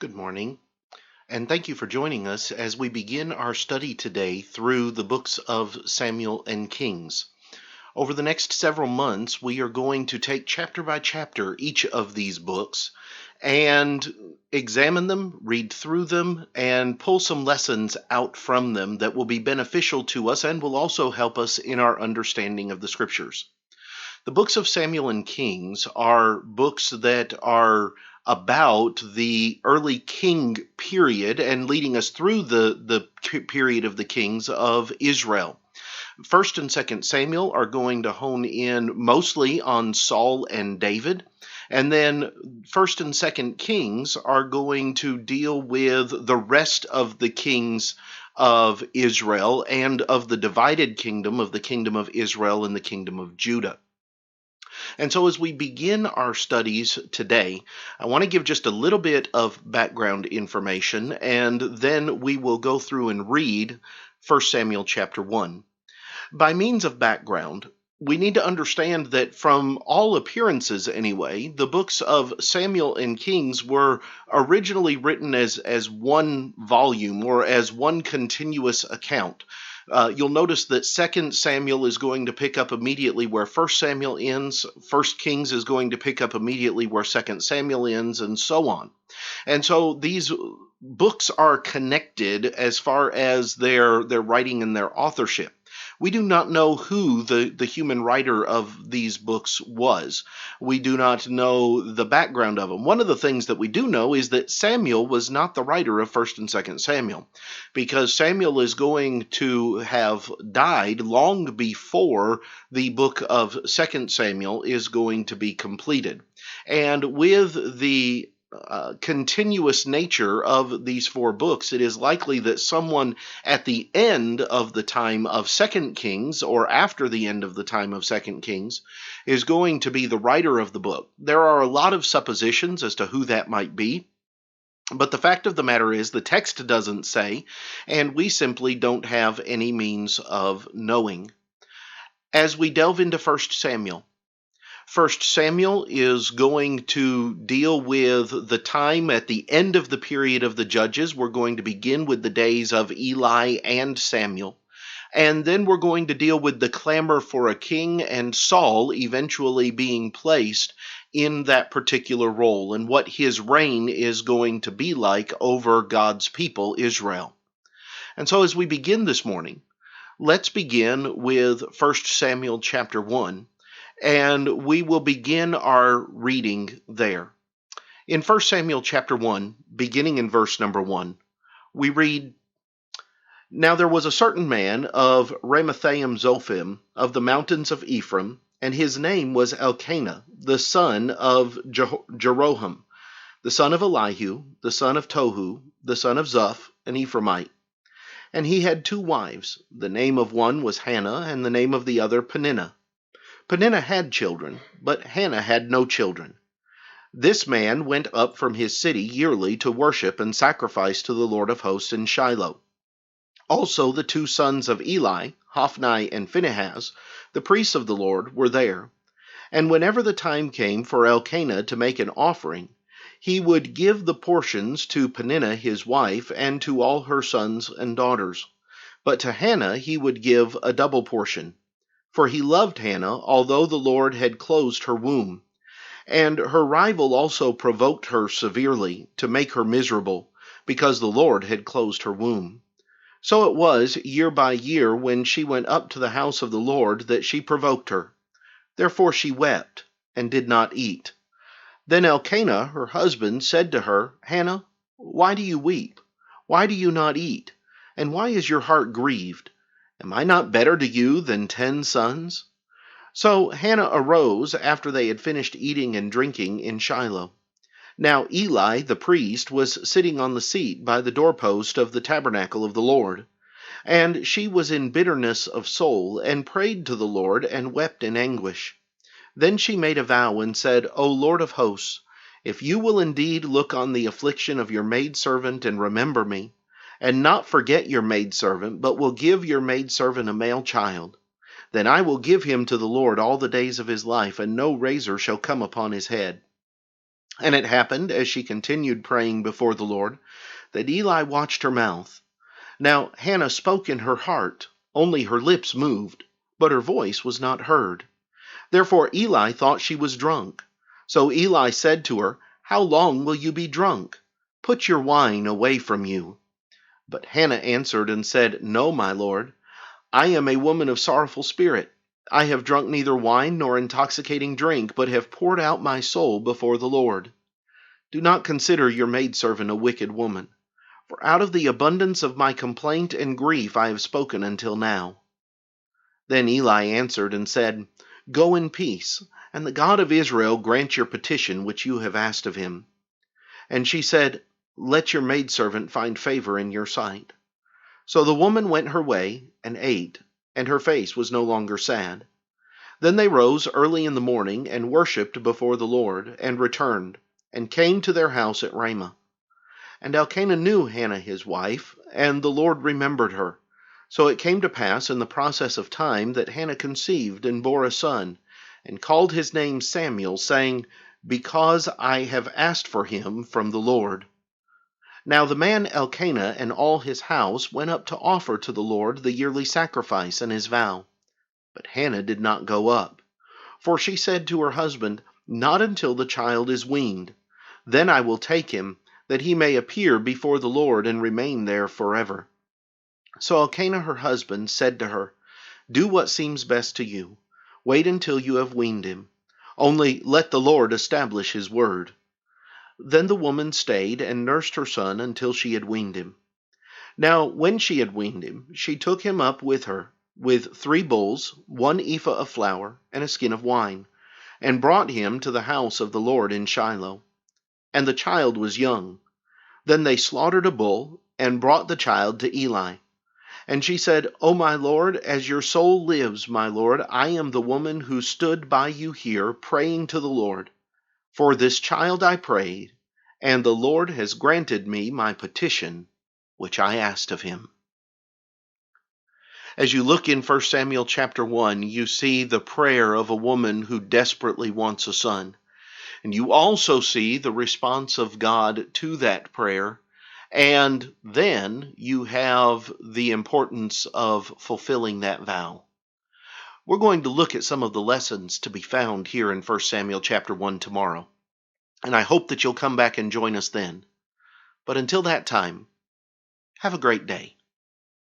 Good morning, and thank you for joining us as we begin our study today through the books of Samuel and Kings. Over the next several months, we are going to take chapter by chapter each of these books and examine them, read through them, and pull some lessons out from them that will be beneficial to us and will also help us in our understanding of the scriptures. The books of Samuel and Kings are books that are about the early king period and leading us through the period of the kings of Israel. First and Second Samuel are going to hone in mostly on Saul and David. And then First and Second Kings are going to deal with the rest of the kings of Israel and of the divided kingdom of the kingdom of Israel and the kingdom of Judah. And so as we begin our studies today, I want to give just a little bit of background information, and then we will go through and read 1 Samuel chapter 1. By means of background, we need to understand that from all appearances anyway, the books of Samuel and Kings were originally written as one volume or as one continuous account. You'll notice that 2 Samuel is going to pick up immediately where 1 Samuel ends, 1 Kings is going to pick up immediately where 2 Samuel ends, and so on. And so these books are connected as far as their writing and their authorship. We do not know who the human writer of these books was. We do not know the background of them. One of the things that we do know is that Samuel was not the writer of 1st and 2nd Samuel, because Samuel is going to have died long before the book of 2nd Samuel is going to be completed. And with the continuous nature of these four books, it is likely that someone at the end of the time of 2nd Kings or after the end of the time of 2nd Kings is going to be the writer of the book. There are a lot of suppositions as to who that might be, but the fact of the matter is the text doesn't say, and we simply don't have any means of knowing. As we delve into 1 Samuel, 1 Samuel is going to deal with the time at the end of the period of the judges. We're going to begin with the days of Eli and Samuel. And then we're going to deal with the clamor for a king and Saul eventually being placed in that particular role and what his reign is going to be like over God's people, Israel. And so as we begin this morning, let's begin with 1 Samuel chapter 1. And we will begin our reading there. In 1 Samuel chapter 1, beginning in verse number 1, we read, "Now there was a certain man of Ramathaim Zophim of the mountains of Ephraim, and his name was Elkanah, the son of Jeroham, the son of Elihu, the son of Tohu, the son of Zoph, an Ephraimite. And he had two wives. The name of one was Hannah, and the name of the other Peninnah. Peninnah had children, but Hannah had no children. This man went up from his city yearly to worship and sacrifice to the Lord of hosts in Shiloh. Also the two sons of Eli, Hophni and Phinehas, the priests of the Lord, were there. And whenever the time came for Elkanah to make an offering, he would give the portions to Peninnah his wife and to all her sons and daughters. But to Hannah he would give a double portion. For he loved Hannah, although the Lord had closed her womb. And her rival also provoked her severely, to make her miserable, because the Lord had closed her womb. So it was, year by year, when she went up to the house of the Lord, that she provoked her. Therefore she wept, and did not eat. Then Elkanah, her husband, said to her, Hannah, why do you weep? Why do you not eat? And why is your heart grieved? Am I not better to you than 10 sons? So Hannah arose after they had finished eating and drinking in Shiloh. Now Eli the priest was sitting on the seat by the doorpost of the tabernacle of the Lord. And she was in bitterness of soul, and prayed to the Lord, and wept in anguish. Then she made a vow, and said, O Lord of hosts, if you will indeed look on the affliction of your maidservant, and remember me, and not forget your maidservant, but will give your maidservant a male child, then I will give him to the Lord all the days of his life, and no razor shall come upon his head. And it happened, as she continued praying before the Lord, that Eli watched her mouth. Now Hannah spoke in her heart, only her lips moved, but her voice was not heard. Therefore Eli thought she was drunk. So Eli said to her, How long will you be drunk? Put your wine away from you. But Hannah answered and said, No, my lord. I am a woman of sorrowful spirit. I have drunk neither wine nor intoxicating drink, but have poured out my soul before the Lord. Do not consider your maidservant a wicked woman, for out of the abundance of my complaint and grief I have spoken until now. Then Eli answered and said, Go in peace, and the God of Israel grant your petition which you have asked of him. And she said, Let your maidservant find favor in your sight. So the woman went her way and ate, and her face was no longer sad. Then they rose early in the morning and worshipped before the Lord, and returned, and came to their house at Ramah. And Elkanah knew Hannah his wife, and the Lord remembered her. So it came to pass in the process of time that Hannah conceived and bore a son, and called his name Samuel, saying, Because I have asked for him from the Lord. Now the man Elkanah and all his house went up to offer to the Lord the yearly sacrifice and his vow. But Hannah did not go up. For she said to her husband, Not until the child is weaned. Then I will take him, that he may appear before the Lord and remain there forever. So Elkanah her husband said to her, Do what seems best to you. Wait until you have weaned him. Only let the Lord establish his word. Then the woman stayed and nursed her son until she had weaned him. Now when she had weaned him, she took him up with her, with 3 bulls, 1 ephah of flour, and a skin of wine, and brought him to the house of the Lord in Shiloh. And the child was young. Then they slaughtered a bull, and brought the child to Eli. And she said, O my Lord, as your soul lives, my Lord, I am the woman who stood by you here, praying to the Lord. For this child I prayed, and the Lord has granted me my petition, which I asked of him. As you look in 1 Samuel chapter 1, you see the prayer of a woman who desperately wants a son. And you also see the response of God to that prayer. And then you have the importance of fulfilling that vow. We're going to look at some of the lessons to be found here in 1 Samuel chapter 1 tomorrow. And I hope that you'll come back and join us then. But until that time, have a great day.